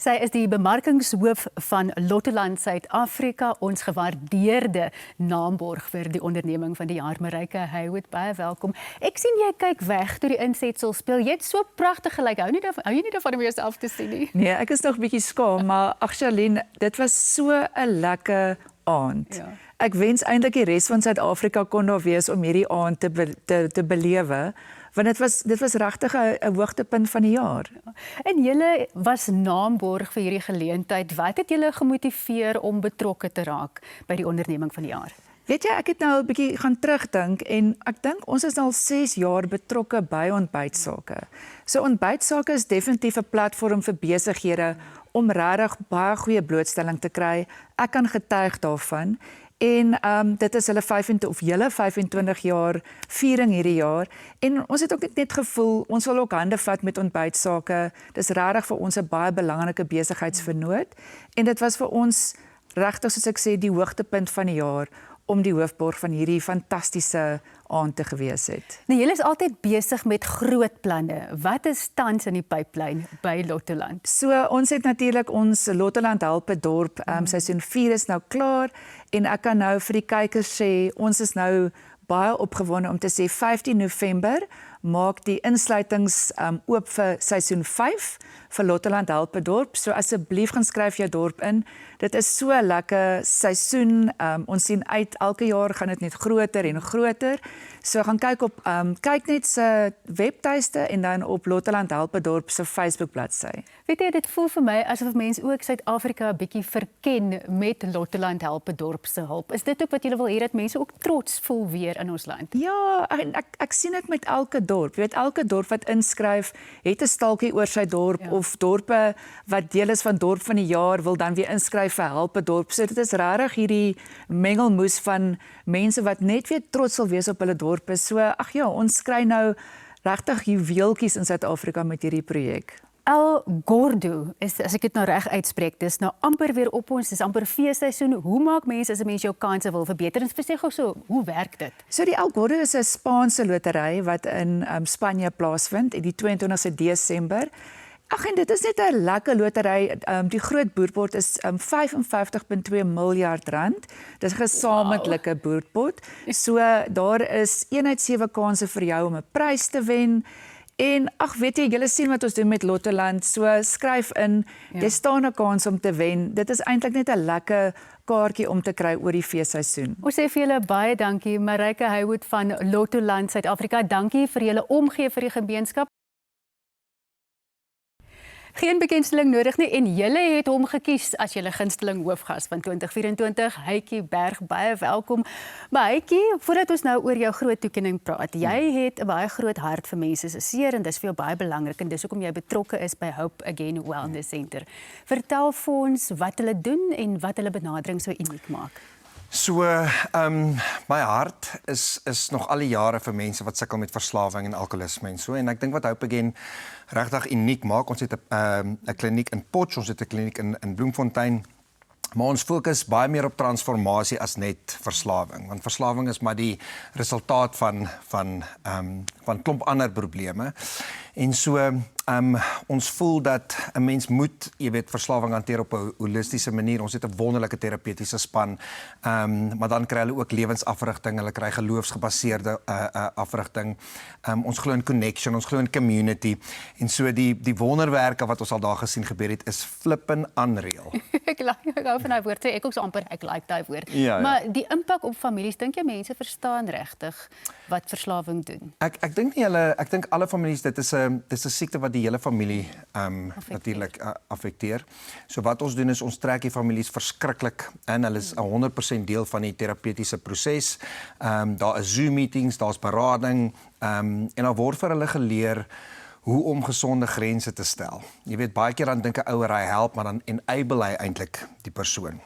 Sy is die bemarkingshoof van Lottoland Suid-Afrika, ons gewaardeerde naamborg vir die onderneming van die jaar. Marijke Haywood, baie welkom. Ek sien jy kyk weg toe die insetsel speel. Jy het so pragtig gelyk. Hou jy nie daarvan om jouself te sien nie? Nee, ek is nog bietjie skaam, maar ag Charlene, dit was so 'n lekker aand. Ja. Ek wens eintlik die res van Suid-Afrika kon daar wees om hierdie aand te belewe. Want dit was regtig 'n hoogtepunt van die jaar. Ja. En julle was naamborg vir hierdie geleentheid. Wat het julle gemotiveer om betrokke te raak by die onderneming van die jaar? Weet jy, ek het nou 'n bietjie gaan terugdink en ek dink ons is al 6 jaar betrokke by ontbytsake. So ontbytsake is definitief 'n platform vir besighede om regtig baie goeie blootstelling te kry. Ek kan getuig daarvan. En dit is hulle 25 jaar viering hierdie jaar. En ons het ook net gevoel, ons wil ook hande vat met ontbytsake. Dis regtig vir ons 'n baie belangrike besigheidsvernoot. En dit was vir ons regtig, soos ek sê, die hoogtepunt van die jaar om die hoofborg van hierdie fantastiese aand te gewees het. Nou, julle is altyd besig met groot planne. Wat is tans in die pipeline by Lottoland? So, ons het natuurlik ons Lottoland Help 'n Dorp, seisoen 4 is nou klaar en ek kan nou vir die kykers sê, ons is nou baie opgewonde om te sê 15 November maak die insluitings oop vir seisoen 5 vir Lottoland Help 'n Dorp. So asseblief gaan skryf jou dorp in. Dit is so 'n lekker seisoen. Ons sien uit, elke jaar gaan dit net groter en groter. So gaan kyk op kyk net se webtuiste en dan op Lottoland Help 'n Dorp se Facebook bladsy. Weet jy, dit voel vir my asof mense ook Suid-Afrika 'n bietjie verken met Lottoland Help 'n Dorp se hulp. Is dit ook wat julle wil hê, dat mense ook trots voel weer in ons land? Ja, ek sien dit met elke dorp. Jy weet, elke dorp wat inskryf, het 'n stalkie oor sy dorp, ja. Of dorpe wat deel is van dorp van die jaar wil dan weer inskryf vir Help 'n Dorp. So dit is regtig hierdie mengelmoes van mense wat net weer trots wil wees op hulle dorpe. So ag ja, ons kry nou regtig juweeltjies in Suid-Afrika met hierdie projek. El Gordo is, as ek dit nou reg uitspreek, dis nou amper weer op ons, dis amper feesseisoen. Hoe maak mense as 'n mens jou kanse wil verbeter? En sê gou so, hoe werk dit? So die El Gordo is 'n Spaanse lotery wat in Spanje plaasvind die 22 Desember. Ag, en dit is net 'n lekker lotery. Die groot boerpot is 55,2 miljard rand. Dit is 'n gesamentlike boerpot. So daar is 1 uit 7 kansse vir jou om 'n prys te wen. En ag, weet jy, julle sien wat ons doen met Lottoland. So skryf in, jy staan 'n kans om te wen. Dit is eintlik net 'n lekker kaartjie om te kry oor die feesseisoen. Ons sê vir julle baie dankie, Marijke Haywood van Lottoland Suid-Afrika. Dankie vir julle omgee vir die gemeenskap. Geen bekendstelling nodig nie en julle het hom gekies as julle gunsteling hoofgas van 2024. Heitjie Berg, baie welkom. Maar Heitjie, voordat ons nou oor jou groot toekenning praat, jy het 'n baie groot hart vir mense se seer en dis vir jou baie belangrik en dis hoekom jy betrokke is by Hope Again Wellness Center. Vertel vir ons wat hulle doen en wat hulle benadering so uniek maak. So, my hart is nog al die jare vir mense wat sukkel met verslawing en alkoholisme en so. En ek dink wat Hope Again regtig uniek maak, ons het 'n kliniek in Potch, ons het 'n kliniek in Bloemfontein. Maar ons fokus baie meer op transformasie as net verslawing, want verslawing is maar die resultaat van klomp ander probleme. En so ons voel dat 'n mens moet, jy weet, verslawing hanteer op 'n holistiese manier. Ons het 'n wonderlike terapeutiese span, maar dan kry hulle ook lewensafrigting, hulle kry geloofsgebaseerde afrigting. Ons glo in connection, ons glo in community. En so die wonderwerke wat ons al daar gesien gebeur het, is flippin unreal. Ek hou van daai woord, ek ook so amper, ek like daai woord. Ja. Maar die impak op families, dink jy mense verstaan regtig wat verslawing doen? Ek dink nie ek dink alle families, dit is 'n siekte wat die hele familie natuurlik affekteer. So wat ons doen is ons trek die families verskriklik in. Hulle is 100% deel van die terapeutiese proses. Daar is Zoom meetings, daar's berading, en daar word vir hulle geleer hoe om gesonde grense te stel. Jy weet, baie keer dan dink 'n ouer hy help, maar dan enable hy eintlik die persoon.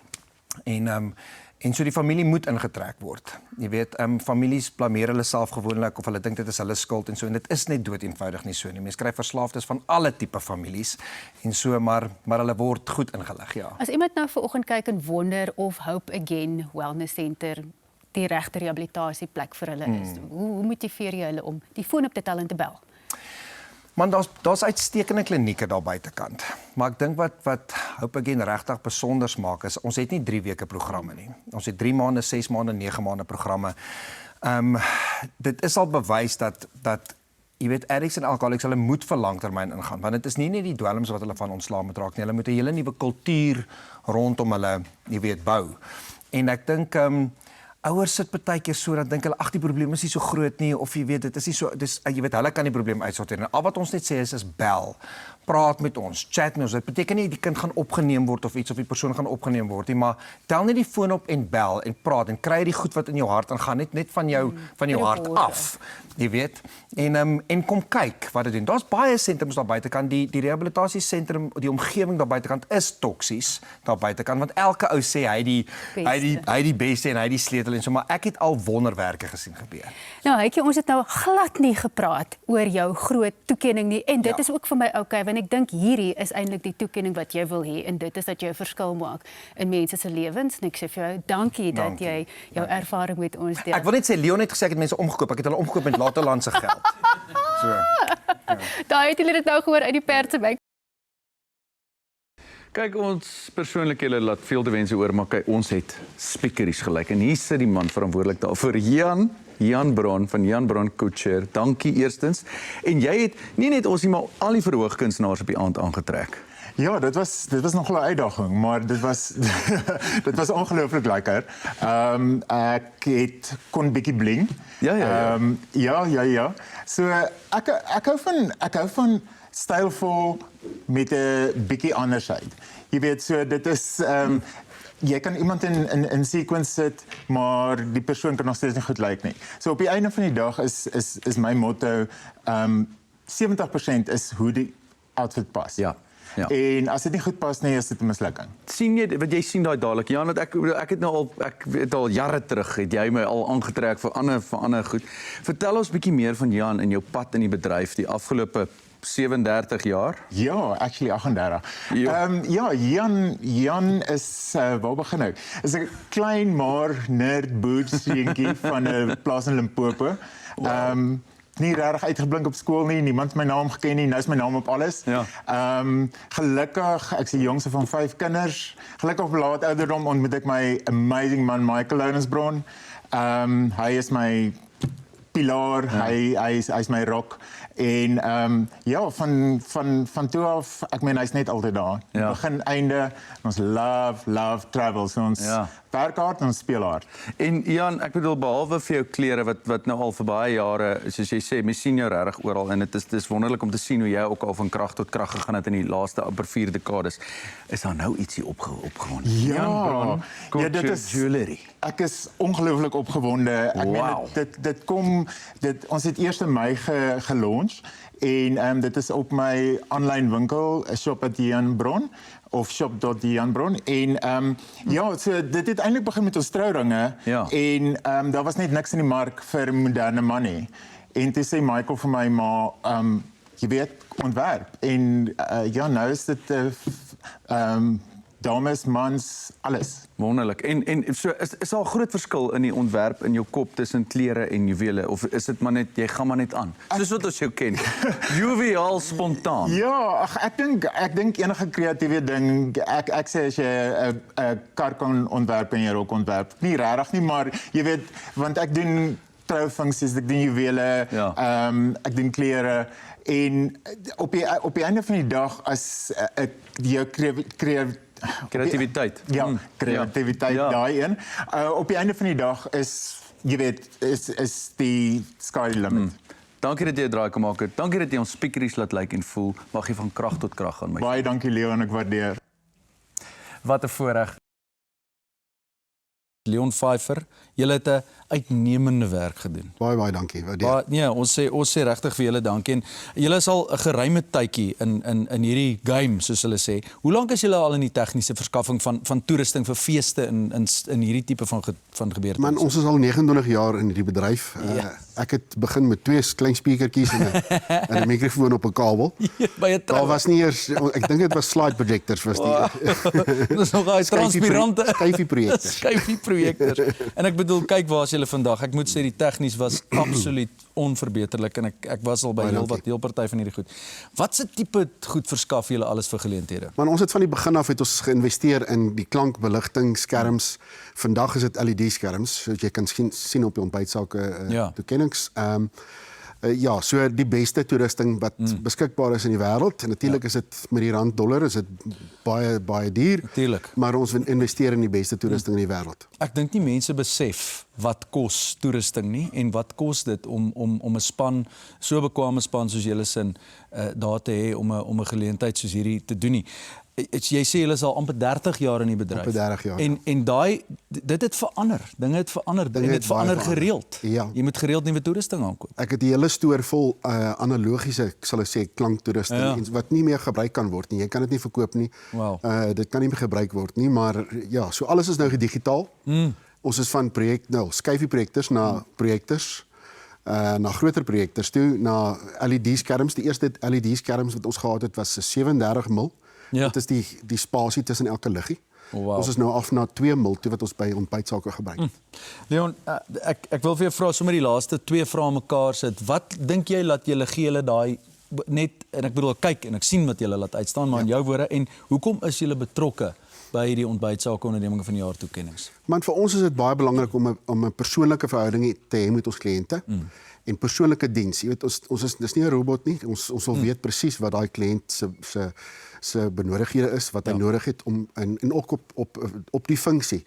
En so die familie moet ingetrek word. Jy weet, families blameer hulle self gewoonlik of hulle dink dit is hulle skuld en so, en dit is net dood eenvoudig nie so nie. Mense kry verslaafdes van alle tipe families en so, maar hulle word goed ingelig, ja. As iemand nou vanoggend kyk en wonder of Hope Again Wellness Center die regte rehabilitasieplek vir hulle is, hoe motiveer jy hulle om die foon op te tel en te bel? Man, daar's uitstekende klinieke daar buitekant. Maar ek dink wat Hope Again regtig besonder maak is ons het nie 3 weke programme nie. Ons het 3 maande, 6 maande, 9 maande programme. Dit is al bewys dat jy weet addicts en alcoholics hulle moet vir langtermyn ingaan want dit is nie net die dwelms wat hulle van ontslae moet raak nie. Hulle moet 'n hele nuwe kultuur rondom hulle, jy weet, bou. En ek dink ouers sit partykeer so dat dink hulle ag die probleem is nie so groot nie of jy weet dit is nie so dis jy weet hulle kan die probleem uitsorteer. En al wat ons net sê is bel, praat met ons, chat met ons. Dit beteken nie die kind gaan opgeneem word of iets of die persoon gaan opgeneem word nie, maar tel net die foon op en bel en praat en kry die goed wat in jou hart ingaan net van jou hart af. Jy weet. En kom kyk wat dit doen. Daar's baie sentrums daar buitekant. Die rehabilitasiesentrum, die omgewing daar buitekant is toksies daar buitekant want elke ou sê hy die beste en hy die sleutel en so, maar ek het al wonderwerke gesien gebeur. Nou, Heitjie, ons het nou glad nie gepraat oor jou groot toekenning nie en dit is ook vir my okay, want ek dink hierdie is eintlik die toekenning wat jy wil hê en dit is dat jy 'n verskil maak in mense se lewens. En ek sê vir jou, dankie dat jy jou ervaring met ons deel. Ek wil net sê Leon het gesê ek het mense omgekoop. Ek het hulle omgekoop met Lateland se geld. So. Ja. Daar het julle dit nou gehoor uit die pers se bek. Kyk, ons persoonlikhede laat veel te wense oor, maar kyk, ons het speakeries gelyk. En hier sit die man verantwoordelik daarvoor, Jan Bron van Jan Bron Couture. Dankie eerstens. En jy het nie net ons nie, maar al die verhoogkunstenaars op die aand aangetrek. Ja, dit was nog 'n uitdaging, maar dit was dit was ongelooflik lekker. Ek het kon bietjie bling. Ja. Ja. So ek hou van stylvol met 'n bietjie andersheid. Jy weet, so dit is jy kan iemand in sequence sit, maar die persoon kan nog steeds nie goed lyk nie. So op die einde van die dag is my motto 70% is hoe die outfit pas. Ja. En as dit nie goed pas nie, is dit 'n mislukking. Sien jy wat jy sien daai dadelik? Ja, want ek het al jare terug het jy my al aangetrek vir ander goed. Vertel ons bietjie meer van Jan en jou pad in die bedryf die afgelope 37 jaar? Ja, actually 38. Ja. Jan is waar begin ek? Is 'n klein maar nerd bootseentjie van 'n plaas in Limpopo. Wow. Nie regtig uitgeblink op skool nie, niemand my naam geken nie, nou is my naam op alles. Ja. Gelukkig, ek is die jongste van 5 kinders. Gelukkig op laat ouderdom ontmoet ek my amazing man Michael Loudensbron. Hy is my pilaar, ja. Hy's my rock. En ja, van toe af, ek meen hy's net altyd daar. Ja. Begin, einde, ons love travel. So ons werk hard en ons speel hard. En Jan, ek bedoel behalwe vir jou klere wat nou al vir baie jare, soos jy sê, mens sien jou regtig oral en dit is wonderlik om te sien hoe jy ook al van krag tot krag gegaan het in die laaste amper 4 dekades. Is daar nou ietsie opgewonde? Ja, Jan Bron, dit is jewelry. Ek is ongelooflik opgewonde. Ek meen ons het 1 Mei gelaunch en dit is op my aanlyn winkel shop@Jan.Bron of shop.Jan.Bron en ja, so dit het eintlik begin met ons trouringe en daar was net niks in die mark vir moderne man nie. En toe sê Michael vir my maar jy weet ontwerp en ja, nou is dit dames, mans, alles. Wonderlik. En so is daar 'n groot verskil in die ontwerp in jou kop tussen klere en juwele of is dit maar net jy gaan maar net aan? Soos wat ons jou ken. Joviaal, spontaan. Ja, ek dink enige kreatiewe ding, ek sê as jy 'n kar kan ontwerp en jy ook ontwerp. Nie regtig nie, maar jy weet, want ek doen troufunksies, ek doen juwele, ek doen klere en op die einde van die dag as ek jou kreatiwiteit. Ja, kreatiwiteit daai een. Op die einde van die dag is, jy weet, is die sky the limit. Dankie dat jy 'n draai kom maak het. Dankie dat jy ons speakeries laat lyk en voel. Mag jy van krag tot krag gaan, my. Baie dankie Leon, ek waardeer. Wat 'n voorreg. Leon Pfeiffer, julle het 'n uitnemende werk gedoen. Baie dankie. Nee, ons sê regtig vir julle dankie en julle is al 'n geruime tydjie in hierdie game soos hulle sê. Hoe lank is julle al in die tegniese verskaffing van toerusting vir feeste in hierdie tipe van gebeurtenisse? Man, ons is al 29 jaar in hierdie bedryf. Ek het begin met 2 klein speakertjies en 'n mikrofoon op 'n kabel. By 'n Daar was nie eers, ek dink dit was slide projectors was die. Dis nog daai transparante skyfie projekte. projektors. En ek bedoel, kyk waar is julle vandag. Ek moet sê die tegnies was absoluut onverbeterlik en ek was al by heel party van hierdie goed. Wat se tipe goed verskaf julle alles vir geleenthede? Maar ons het van die begin af het ons geïnvesteer in die klankbeligting, skerms. Vandag is dit LED skerms, soos jy kan sien op die ontbytsake toekennings. Ja, so die beste toerusting wat beskikbaar is in die wêreld. En natuurlik is dit met die rand-dollar is dit baie duur. Natuurlijk. Maar ons investeer in die beste toerusting in die wêreld. Ek dink nie mense besef wat kos toerusting nie en wat kos dit om 'n span, so bekwame span soos julle sin daar te hê om 'n geleentheid soos hierdie te doen nie. Jy sê julle is al amper 30 jaar in die bedryf. Amper 30 jaar. En dit het verander. Dinge het verander. Dinge het verander gereeld. Ja. Jy moet gereeld nuwe toerusting aankoop. Ek het die hele stoor vol analogiese, ek sal sê, klanktoerusting wat nie meer gebruik kan word nie. Jy kan dit nie verkoop nie. Wow. Dit kan nie meer gebruik word nie, maar ja, so alles is nou gedigitaal. Ons is van skyfie projektors na projektors. Na groter projektors toe, na LED skerms. Die eerste LED skerms wat ons gehad het was 37 mil. Ja. Dit is die spasie tussen elke liggie. Wow. Ons is nou af na 2 mil toe wat ons by ontbytsake gebruik. Leon, ek wil vir jou vra sommer die laaste 2 vrae mekaar sit. Wat dink jy laat julle gee julle daai net, en ek bedoel kyk en ek sien wat julle laat uitstaan, maar in jou woorde, en hoekom is julle betrokke by die ontbytsake onderneming van die jaar toekennings? Maar vir ons is dit baie belangrik om 'n persoonlike verhouding te hê met ons kliënte. En persoonlike diens. Jy weet, dis nie 'n robot nie. Ons wil weet presies wat daai kliënt se benodighede is, wat hy nodig het om en ook op die funksie.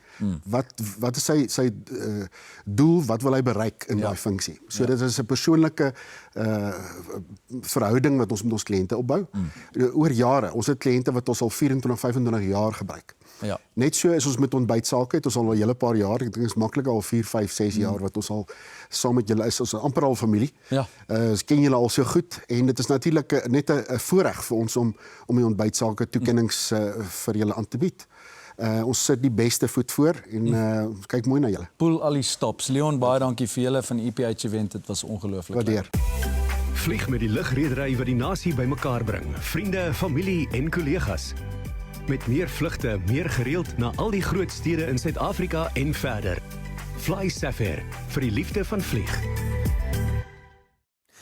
Wat is sy doel, wat wil hy bereik in daai funksie? So dit is 'n persoonlike verhouding wat ons met ons kliënte opbou. Oor jare, ons het kliënte wat ons al 24, 25 jaar gebruik. Ja. Net so is ons met ontbytsake, het ons al 'n hele paar jaar, ek dink dit is maklik al 4, 5, 6 jaar wat ons al saam met julle is, ons is amper al familie. Ja. Ons ken julle al so goed en dit is natuurlik net 'n voorreg vir ons om die ontbytsake toekennings vir julle aan te bied. Ons sit die beste voet voor en ons kyk mooi na julle. Poel al die stops. Leon, baie dankie vir julle van EPH event. Dit was ongelooflik. Waardeer. Vlieg met die lugredery wat die nasie bymekaar bring. Vriende, familie en kollegas. Met meer vlugte, meer gereeld na al die groot stede in Suid-Afrika en verder. Fly Safair, vir die liefde van vlieg.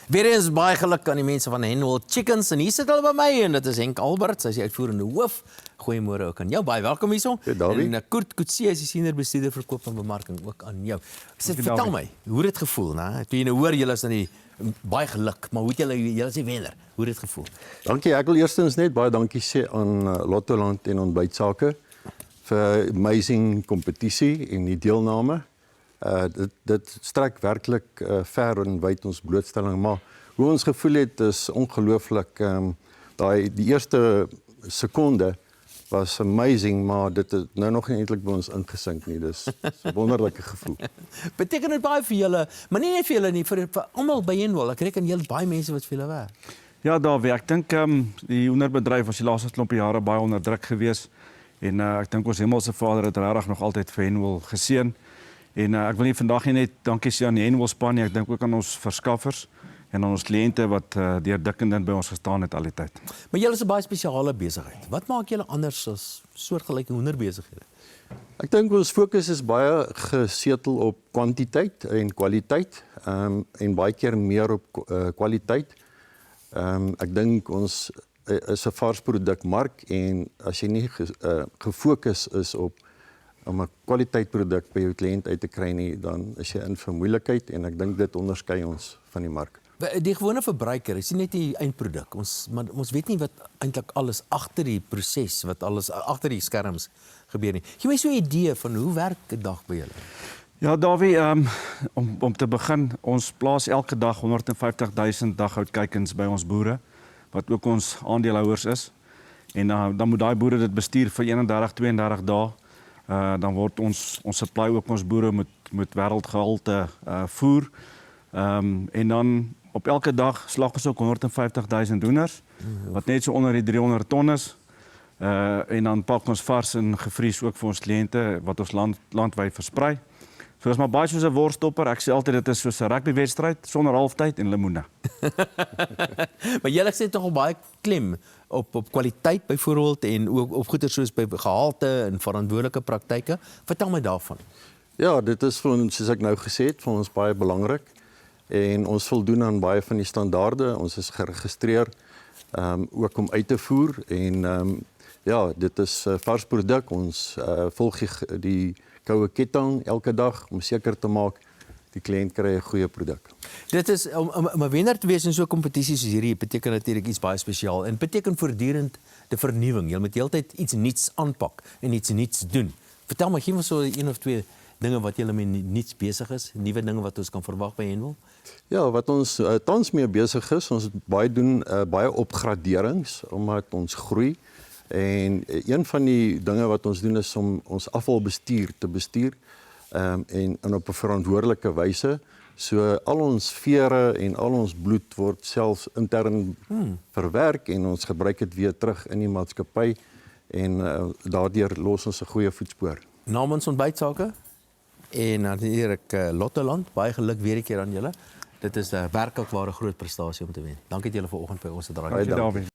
Weereens baie geluk aan die mense van Henwell Chickens en hier sit hulle by my en dit is Henk Albert, sy is die uitvoerende hoof. Goeiemôre ook aan jou, baie welkom hierso. En Kurt Kutsie is die senior bestuurder verkoop en bemarking ook aan jou. Vertel my, hoe het dit gevoel, né? Toe jy nou hoor julle is aan die baie geluk, maar hoe het julle is die wenner. Hoe het dit gevoel? Dankie, ek wil eerstens net baie dankie sê aan Lottoland en ontbytsake vir amazing kompetisie en die deelname. Dit strek werklik ver en wyd ons blootstelling, maar hoe ons gevoel het is ongelooflik. Die eerste sekonde was amazing, maar dit het nou nog nie eintlik by ons ingesink nie. Dis 'n wonderlike gevoel. Beteken dit baie vir julle, maar nie net vir julle nie, vir almal by Henwell. Ek reken julle baie mense wat vir julle werk. Ja, Dawie, ek dink die hoenderbedryf was die laaste klompe jare baie onder druk gewees en ek dink ons Hemelse Vader het regtig nog altyd vir Henwell geseën. En ek wil nie vandag net dankie sê aan die Henwell span nie, ek dink ook aan ons verskaffers en aan ons kliënte wat deurdikkend by ons gestaan het al die tyd. Maar julle is 'n baie spesiale besigheid. Wat maak julle anders as soortgelyke hoenderbesighede? Ek dink ons fokus is baie gesetel op kwantiteit en kwaliteit en baie keer meer op kwaliteit. Ek dink ons is 'n vars produkmark en as jy nie gefokus is om 'n kwaliteitproduk by jou kliënt uit te kry nie, dan is jy in vermoeilikheid en ek dink dit onderskei ons van die mark. Die gewone verbruiker is nie net die eindproduk. Maar ons weet nie wat eintlik alles agter die proses, wat alles agter die skerms gebeur nie. Gee my so 'n idee van hoe werk 'n dag by julle? Ja, Dawie, om te begin, ons plaas elke dag 150,000 daghoutkykens by ons boere, wat ook ons aandeelhouers is. En dan moet daai boere dit bestuur vir 31, 32 dae. Dan word ons supply ook ons boere met wêreldgehalte voer. En dan op elke dag slag ons ook 150,000 hoenders, wat net so onder die 300 ton is. En dan pak ons vars en gevries ook vir ons kliënte wat ons landwyd versprei. So is maar baie soos 'n worstopper. Ek sê altyd dit is soos 'n rugbywedstryd sonder halftyd en lemoene. Maar julle sê tog al baie klem op kwaliteit byvoorbeeld en ook op goeder soos by gehalte en verantwoordelike praktyke. Vertel my daarvan. Ja, dit is vir ons, soos ek nou gesê het, vir ons baie belangrik. En ons voldoen aan baie van die standaarde. Ons is geregistreer ook om uit te voer en ja, dit is 'n vars produk. Ons volg die koue ketting elke dag om seker te maak die kliënt kry 'n goeie produk. Dit is om 'n wenner te wees in so 'n kompetisie soos hierdie beteken natuurlik iets baie spesiaal en beteken voortdurend die vernuwing. Jy moet heeltyd iets nuuts aanpak en iets nuuts doen. Vertel my, gee ons so 1 of 2 dinge wat julle mee nuuts besig is, nuwe dinge wat ons kan verwag by Henwil? Ja, wat ons tans mee besig is, ons doen baie opgraderings omdat ons groei. En een van die dinge wat ons doen is om ons afvalbestuur te bestuur en op 'n verantwoordelike wyse. So al ons vere en al ons bloed word selfs intern verwerk en ons gebruik dit weer terug in die maatskappy en daardeur los ons 'n goeie voetspoor. Namens ontbytsake en natuurlik Lottoland, baie geluk weer 'n keer aan julle. Dit is werklik waar 'n groot prestasie om te wen. Dankie dat julle vanoggend by ons gedraai het. Dankie Dawie.